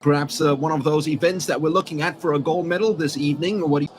Perhaps one of those events that we're looking at for a gold medal this evening. What do you...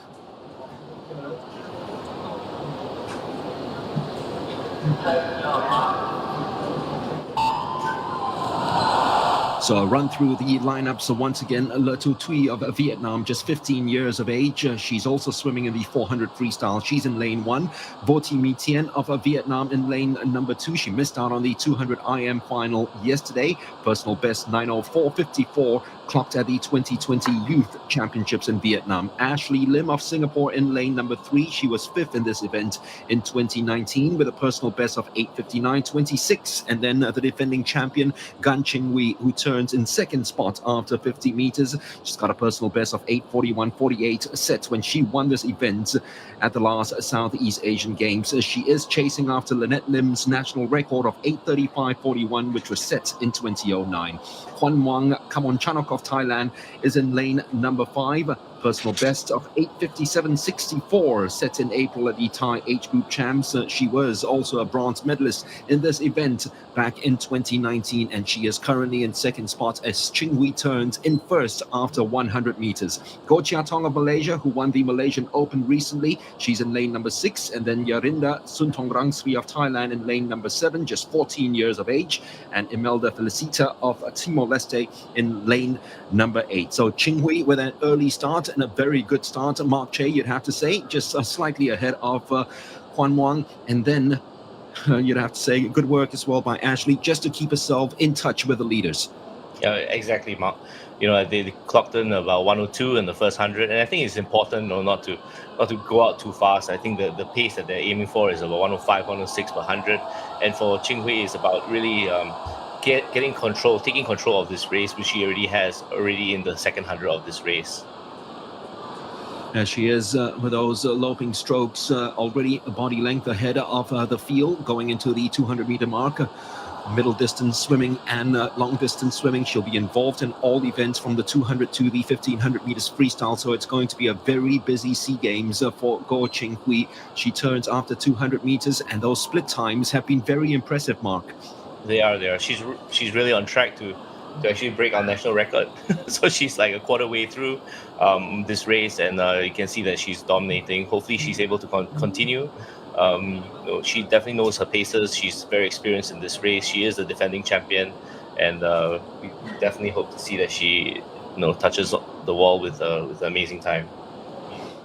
So a run through the lineups. So once again, Le Tu Thuy of Vietnam, just 15 years of age. She's also swimming in the 400 freestyle. She's in lane 1. Vo Thi My Tien of Vietnam in lane number 2. She missed out on the 200 IM final yesterday. Personal best 9:04.54 clocked at the 2020 Youth Championships in Vietnam. Ashley Lim of Singapore in lane number 3. She was 5th in this event in 2019 with a personal best of 8:59.26. And then the defending champion, Gan Ching Hwee, who turns in second spot after 50 meters. She's got a personal best of 8:41.48 set when she won this event at the last Southeast Asian Games. She is chasing after Lynette Lim's national record of 8:35.41, which was set in 2009. Kwan Wang Kamonchanok of Thailand is in lane number 5. Personal best of 8:57.64 set in April at the Thai Age Group Champs. She was also a bronze medalist in this event back in 2019, and she is currently in second spot as Ching Hwee turns in first after 100 meters. Goh Chia Tong of Malaysia, who won the Malaysian Open recently, she's in lane number 6, and then Yarinda Suntong of Thailand in lane number 7, just 14 years of age, and Imelda Felicita of Timor-Leste in lane number 8. So Ching Hwee with an early start and a very good start. Mark Che, you'd have to say, just slightly ahead of Kwan Wang, and then you'd have to say good work as well by Ashley just to keep herself in touch with the leaders. Yeah, exactly, Mark. They clocked in about 102 in the first 100, and I think it's important, not to go out too fast. I think the pace that they're aiming for is about 105, 106 per 100, and for Ching Hwee is about really taking control of this race, which she already has in the second 100 of this race. As she is with those loping strokes already a body length ahead of the field going into the 200-meter mark. Middle distance swimming and long distance swimming. She'll be involved in all events from the 200 to the 1500 meters freestyle. So it's going to be a very busy SEA Games for Goh Ching Hwee. She turns after 200 meters, and those split times have been very impressive, Mark. They are. She's really on track to actually break our national record. So she's like a quarter way through this race, and you can see that she's dominating. Hopefully she's able to continue. She definitely knows her paces. She's very experienced in this race. She is the defending champion, and we definitely hope to see that she touches the wall with an amazing time.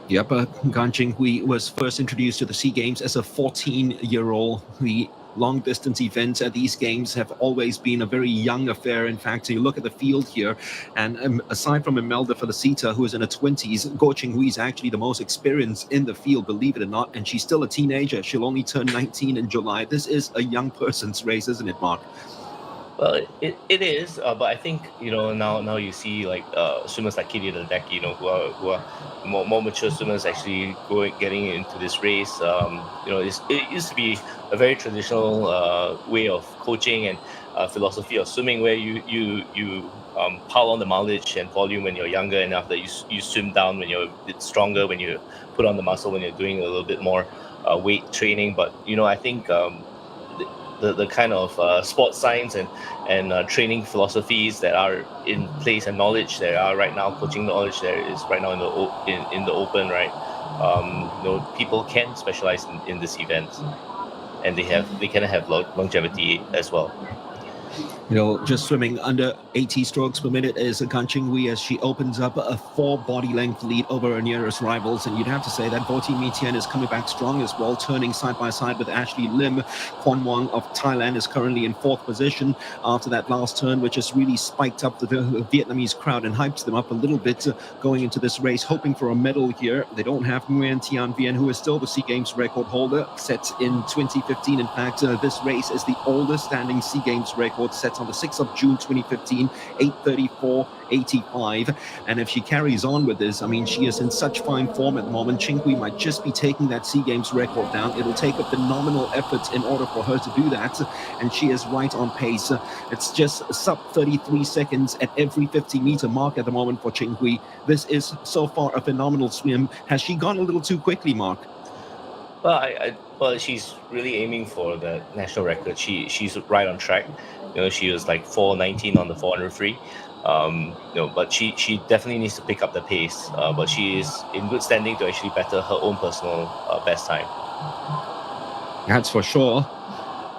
Yep, Gan Ching Hwee was first introduced to the SEA Games as a 14-year-old. The long-distance events at these games have always been a very young affair. In fact, you look at the field here, and aside from Imelda Felicita, who is in her 20s, Goh Ching Hwee is actually the most experienced in the field, believe it or not, and she's still a teenager. She'll only turn 19 in July. This is a young person's race, isn't it, Mark? Well, it is, but I think now you see like swimmers like Katie Ledecky, who are more mature swimmers actually getting into this race. It used to be a very traditional way of coaching and philosophy of swimming, where you pile on the mileage and volume when you're younger, and after you swim down when you're a bit stronger, when you put on the muscle when you're doing a little bit more weight training. But I think the kind of sports science and training philosophies that are in place and knowledge that are right now, coaching knowledge that is right now in the open, right? People can specialize in this event, and they can have longevity as well. Just swimming under 80 strokes per minute is Gan Ching Hwee as she opens up a 4 body length lead over her nearest rivals. And you'd have to say that Vo Thi My Tien is coming back strong as well, turning side by side with Ashley Lim. Kwan Wang of Thailand is currently in 4th position after that last turn, which has really spiked up the Vietnamese crowd and hyped them up a little bit going into this race, hoping for a medal here. They don't have Nguyen Thian Vien, who is still the SEA Games record holder, set in 2015. In fact, this race is the oldest standing SEA Games record, set on the 6th of June 2015, 8:34.85. And if she carries on with this, I mean, she is in such fine form at the moment. Ching Hwee might just be taking that SEA Games record down. It'll take a phenomenal effort in order for her to do that, and she is right on pace. It's just sub 33 seconds at every 50-meter mark at the moment for Ching Hwee. This is so far a phenomenal swim. Has she gone a little too quickly, Mark? Well, she's really aiming for the national record. She's right on track. She was like 4:19 on the 400 free. But she definitely needs to pick up the pace. But she is in good standing to actually better her own personal best time. That's for sure.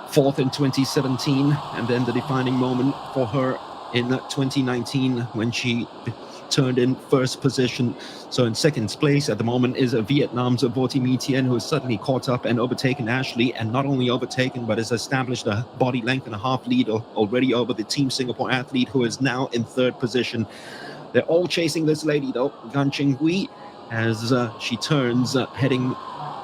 Fourth in 2017, and then the defining moment for her in 2019 when she turned in first position. So in second place at the moment is Vietnam's Vo Thi Tien, who has suddenly caught up and overtaken Ashley, and not only overtaken but has established a body length and a half lead already over the Team Singapore athlete, who is now in third position. They're all chasing this lady though, Gan Ching Hwee, as she turns heading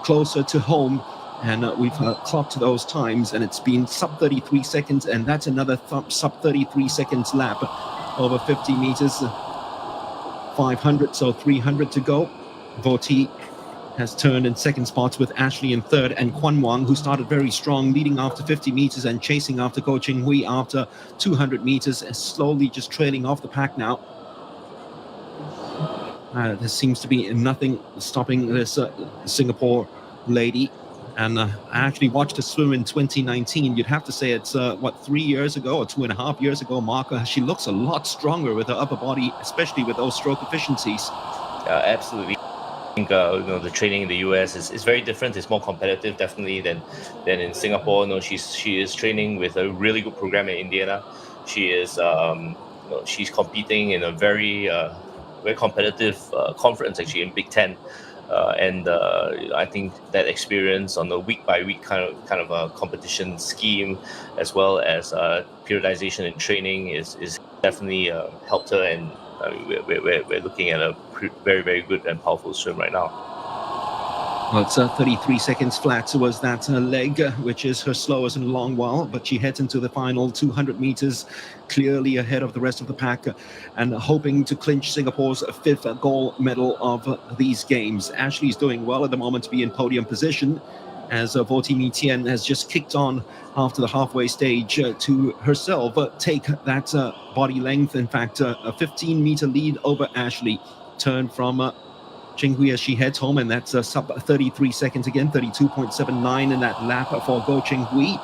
closer to home. And we've clocked those times, and it's been sub 33 seconds, and that's another sub 33 seconds lap over 50 meters, 500, so 300 to go. Vo Thi has turned in second spots with Ashley in third, and Quan Wang, who started very strong, leading after 50 meters and chasing after Gan Ching Hwee after 200 meters, is slowly just trailing off the pack now. There seems to be nothing stopping this Singapore lady. And I actually watched her swim in 2019. You'd have to say it's, 3 years ago or 2.5 years ago, Mark. She looks a lot stronger with her upper body, especially with those stroke efficiencies. Absolutely. I think the training in the US is very different. It's more competitive, definitely, than in Singapore. She is training with a really good program in Indiana. She is she's competing in a very competitive conference, actually, in Big Ten. And I think that experience on the week-by-week kind of a competition scheme, as well as periodization in training, is definitely helped her. And we're looking at a very, very good and powerful swim right now. Well, it's 33 seconds flat was that leg, which is her slowest in a long while, but she heads into the final 200 meters clearly ahead of the rest of the pack and hoping to clinch Singapore's fifth gold medal of these games. Ashley's doing well at the moment to be in podium position, as Vo Thi Tien has just kicked on after the halfway stage to herself take that body length. In fact, a 15-meter lead over Ashley. Turn from Ching Hwee as she heads home, and that's sub 33 seconds again, 32.79 in that lap for Gan Ching Hwee.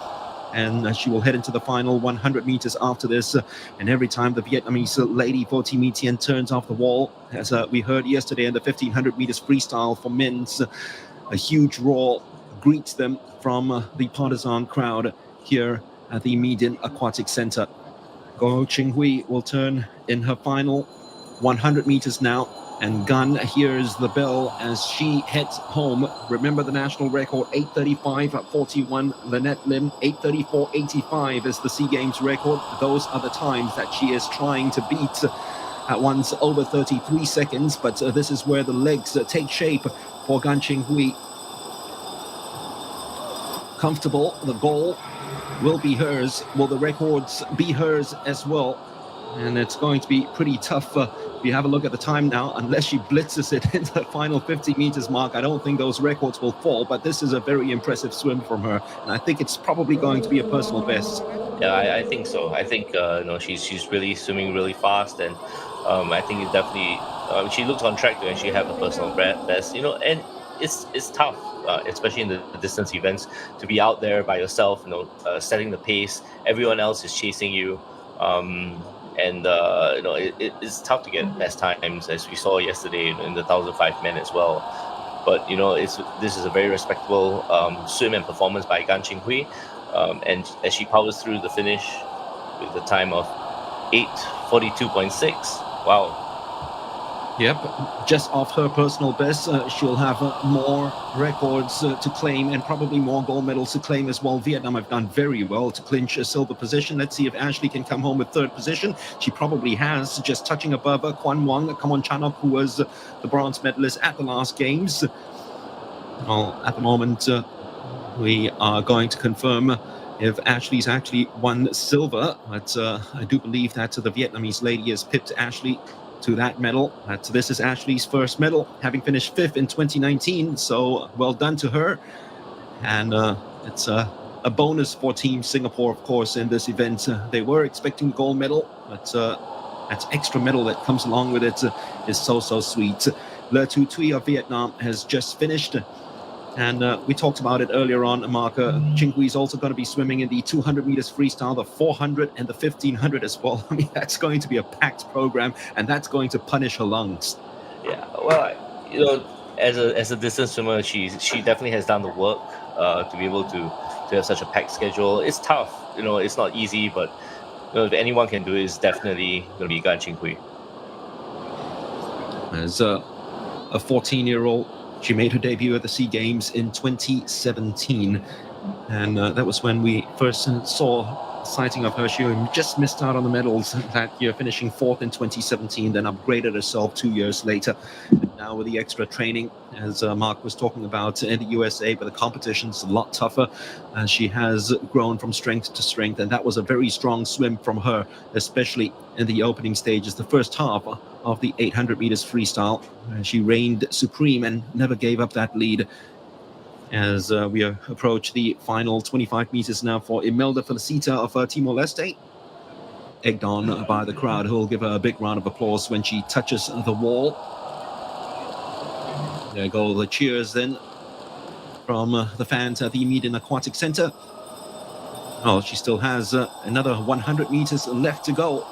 And she will head into the final 100 meters after this. And every time the Vietnamese lady Vo Thi Tien turns off the wall, as we heard yesterday in the 1500 meters freestyle for men's, a huge roar greets them from the partisan crowd here at the Median Aquatic Center. Gan Ching Hwee will turn in her final 100 meters now. And Gan hears the bell as she heads home. Remember the national record, 8:35.41. Lynette Lim, 8:34.85 is the SEA Games record. Those are the times that she is trying to beat at once over 33 seconds. But this is where the legs take shape for Gan Ching Hwee. Comfortable, the goal will be hers. Will the records be hers as well? And it's going to be pretty tough. If you have a look at the time now, unless she blitzes it in the final 50 meters mark, I don't think those records will fall. But this is a very impressive swim from her, and I think it's probably going to be a personal best. Yeah, I think so. I think she's really swimming really fast, and I think it definitely she looks on track to actually have a personal best. And it's tough, especially in the distance events, to be out there by yourself. Setting the pace. Everyone else is chasing you. It's tough to get best times, as we saw yesterday in the 1,005 men as well. But this is a very respectable swim and performance by Gan Ching Hwee, and as she powers through the finish with a time of 8:42.6. Wow. Yep, just off her personal best. She'll have more records to claim, and probably more gold medals to claim as well. Vietnam have done very well to clinch a silver position. Let's see if Ashley can come home with third position. She probably has, just touching above Quan Wang, Kamon Chanok, who was the bronze medalist at the last games. Well, at the moment, we are going to confirm if Ashley's actually won silver. But I do believe that the Vietnamese lady has pipped Ashley to that medal. This is Ashley's first medal, having finished fifth in 2019. So well done to her. And it's a bonus for Team Singapore, of course, in this event. They were expecting gold medal, but that extra medal that comes along with it is so sweet. Le Thu Thuy of Vietnam has just finished. And we talked about it earlier on, Mark. Ching Hwee is also going to be swimming in the 200 meters freestyle, the 400 and the 1500 as well. I mean, that's going to be a packed program, and that's going to punish her lungs. Yeah, well, as a distance swimmer, she definitely has done the work to be able to have such a packed schedule. It's tough, it's not easy, but if anyone can do it, it's definitely going to be Gan Ching Hwee. As a 14-year-old, she made her debut at the SEA Games in 2017, and that was when we first saw a sighting of her. She just missed out on the medals that year, finishing 4th in 2017, then upgraded herself 2 years later. And now with the extra training, as Mark was talking about, in the USA, but the competition's a lot tougher, and she has grown from strength to strength, and that was a very strong swim from her, especially in the opening stages, the first half of the 800 meters freestyle. She reigned supreme and never gave up that lead. As we approach the final 25 meters now for Imelda Felicita of Timor-Leste, egged on by the crowd, who will give her a big round of applause when she touches the wall. There go the cheers then from the fans at the Median Aquatic Center. Oh, she still has another 100 meters left to go.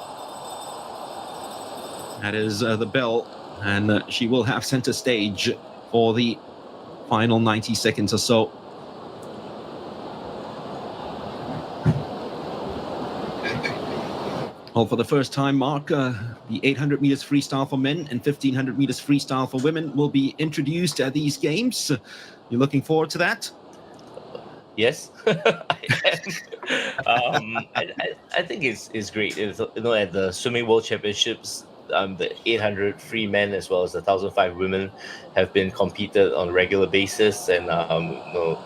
That is the bell, and she will have center stage for the final 90 seconds or so. Well, for the first time, Mark, the 800 meters freestyle for men and 1500 meters freestyle for women will be introduced at these games. You're looking forward to that? Yes, I am. I think it's great. At the Swimming World Championships, the 800 free men as well as the 1005 women have been competed on a regular basis, and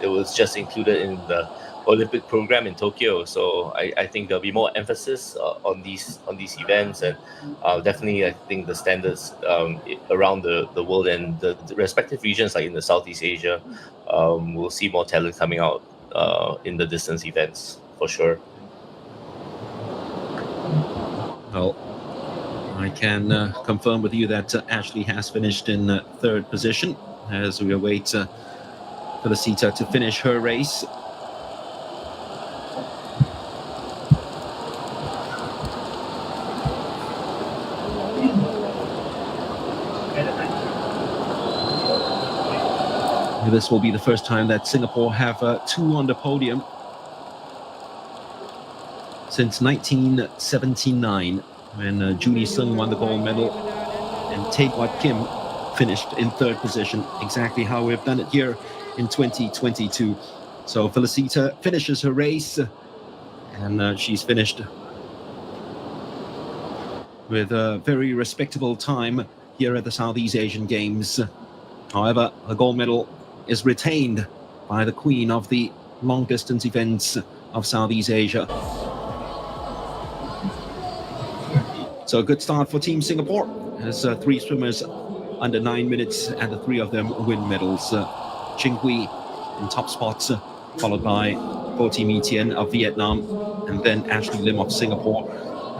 it was just included in the Olympic program in Tokyo. So I think there'll be more emphasis on these events, and definitely I think the standards around the world and the respective regions, like in the Southeast Asia, we'll see more talent coming out in the distance events for sure. Well, I can confirm with you that Ashley has finished in third position as we await Felicita to finish her race. This will be the first time that Singapore have two on the podium since 1979, when Junie Sung won the gold medal and Tae Wat Kim finished in third position, exactly how we've done it here in 2022. So Felicita finishes her race, and she's finished with a very respectable time here at the Southeast Asian Games. However, a gold medal is retained by the queen of the long distance events of Southeast Asia. So a good start for Team Singapore, as three swimmers under 9 minutes, and the three of them win medals. Ching Hwee in top spots, followed by Vo Thi My Tien of Vietnam, and then Ashley Lim of Singapore.